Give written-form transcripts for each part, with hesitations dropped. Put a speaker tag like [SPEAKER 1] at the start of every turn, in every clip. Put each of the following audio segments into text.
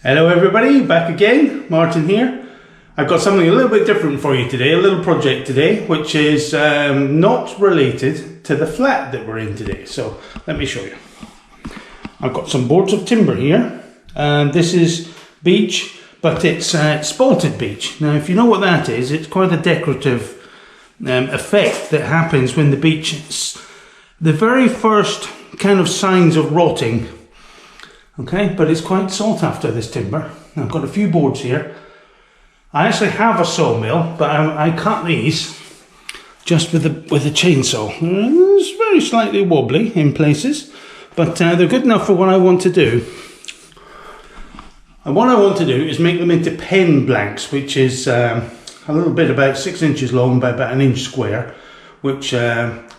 [SPEAKER 1] Hello everybody, back again, Martin here. I've got something a little bit different for you today, a little project today, which is not related to the flat that we're in today. So let me show you. I've got some boards of timber here, and this is beech, but it's spalted beech. Now if you know what that is, it's quite a decorative effect that happens when the beech, the very first kind of signs of rotting. Okay, but it's quite sought after, this timber. I've got a few boards here. I actually have a sawmill, but I cut these just with a chainsaw. It's very slightly wobbly in places, but they're good enough for what I want to do. And what I want to do is make them into pen blanks, which is a little bit about 6 inches long by about 1 inch square, which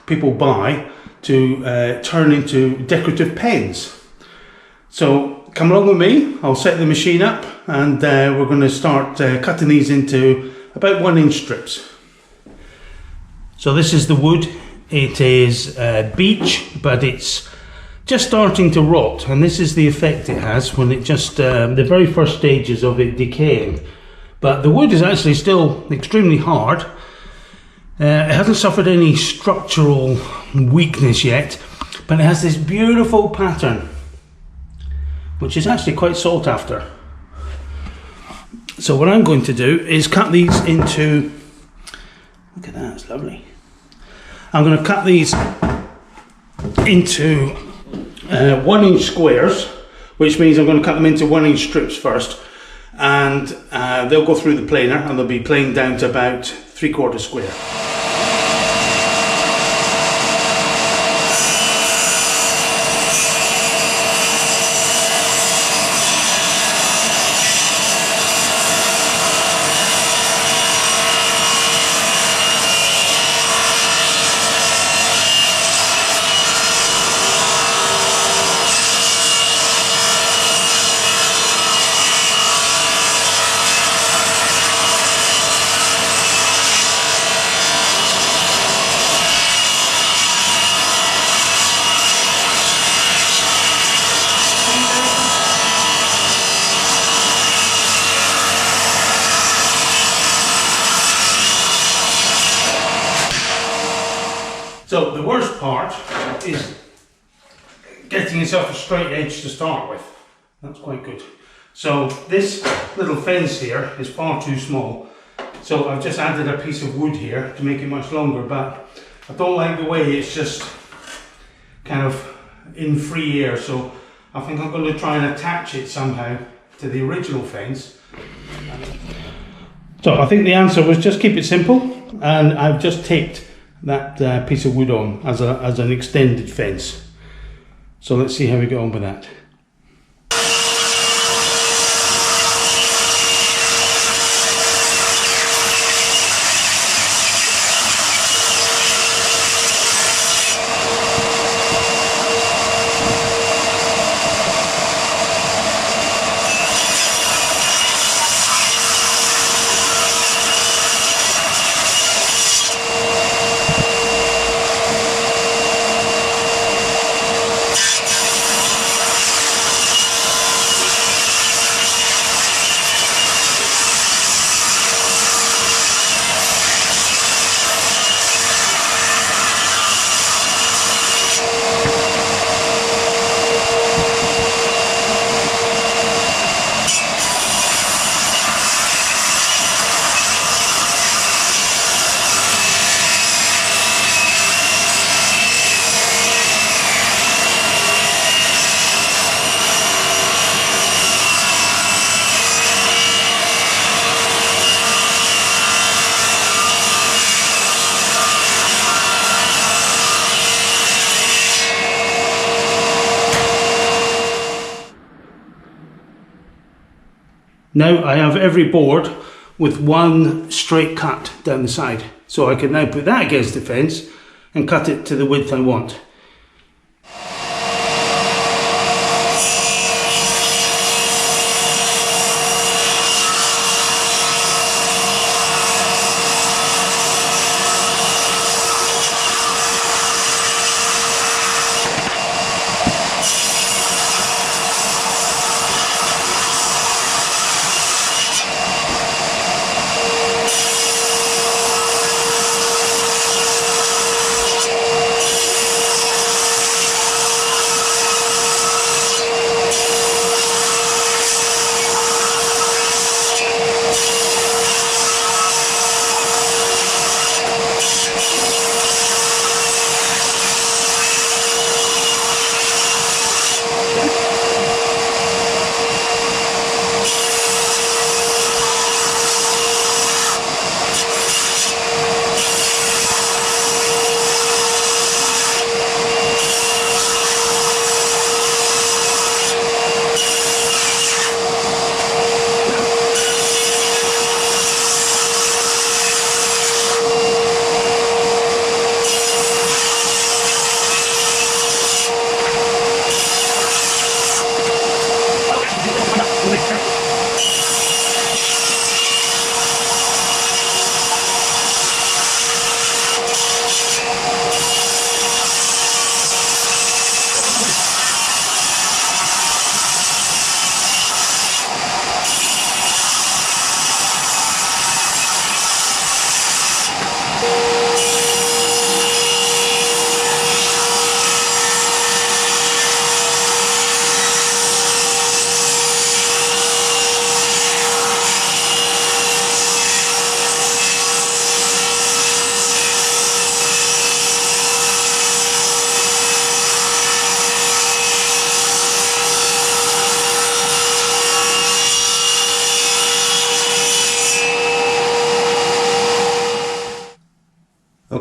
[SPEAKER 1] people buy to turn into decorative pens. So come along with me, I'll set the machine up, and we're going to start cutting these into about 1 inch strips. So this is the wood. It is beech, but it's just starting to rot, and this is the effect it has when it just, the very first stages of it decaying. But the wood is actually still extremely hard. It hasn't suffered any structural weakness yet, but it has this beautiful pattern, which is actually quite sought after. So what I'm going to do is cut these into, look at that, it's lovely. I'm going to cut these into 1 inch squares, which means I'm going to cut them into 1 inch strips first, and they'll go through the planer and they'll be planed down to about 3/4 square. So the worst part is getting yourself a straight edge to start with. That's quite good. So this little fence here is far too small. So I've just added a piece of wood here to make it much longer, but I don't like the way it's just kind of in free air. So I think I'm going to try and attach it somehow to the original fence. So I think the answer was just keep it simple, and I've just taped that piece of wood on as an extended fence. So let's see how we get on with that. Now I have every board with one straight cut down the side, so I can now put that against the fence and cut it to the width I want.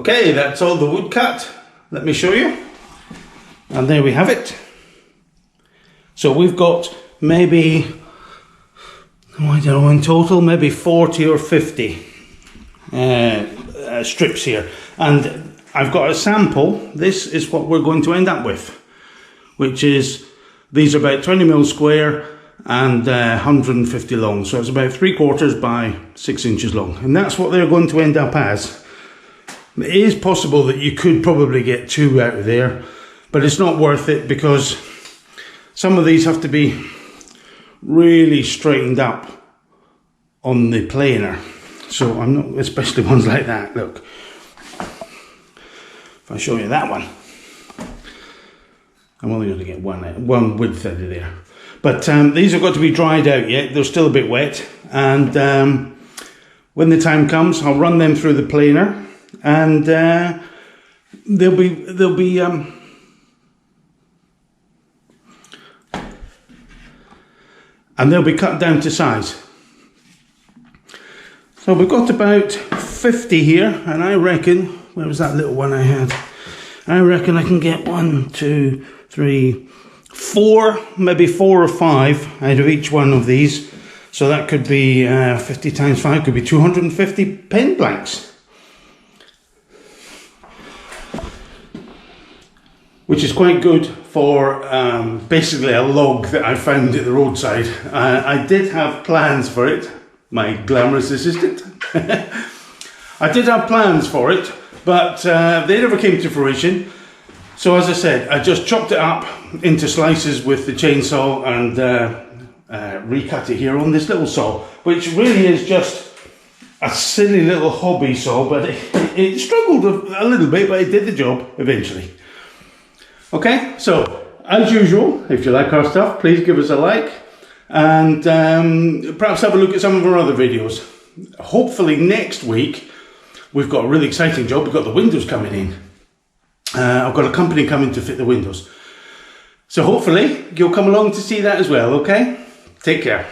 [SPEAKER 1] Okay, that's all the wood cut. Let me show you. And there we have it. So we've got maybe, I don't know, in total, maybe 40 or 50 strips here. And I've got a sample. This is what we're going to end up with, which is, these are about 20 mil square and 150 long. So it's about 3/4 by 6 inches long. And that's what they're going to end up as. It is possible that you could probably get 2 out of there, but it's not worth it because some of these have to be really straightened up on the planer. So I'm not, especially ones like that, look. If I show you that one, I'm only going to get one width out of there. But these have got to be dried out yet. They're still a bit wet. And when the time comes, I'll run them through the planer, and they'll be cut down to size. So we've got about 50 here, and I reckon, where was that little one I had? I reckon I can get 1, 2, 3, 4, maybe 4 or 5 out of each one of these. So that could be 50 times 5, could be 250 pen blanks. Which is quite good for basically a log that I found at the roadside. I did have plans for it, my glamorous assistant. I did have plans for it, but they never came to fruition. So as I said, I just chopped it up into slices with the chainsaw and recut it here on this little saw, which really is just a silly little hobby saw, but it struggled a little bit, but it did the job eventually. Okay, so as usual, if you like our stuff, please give us a like, and perhaps have a look at some of our other videos. Hopefully next week, we've got a really exciting job. We've got the windows coming in. I've got a company coming to fit the windows. So hopefully you'll come along to see that as well, okay? Take care.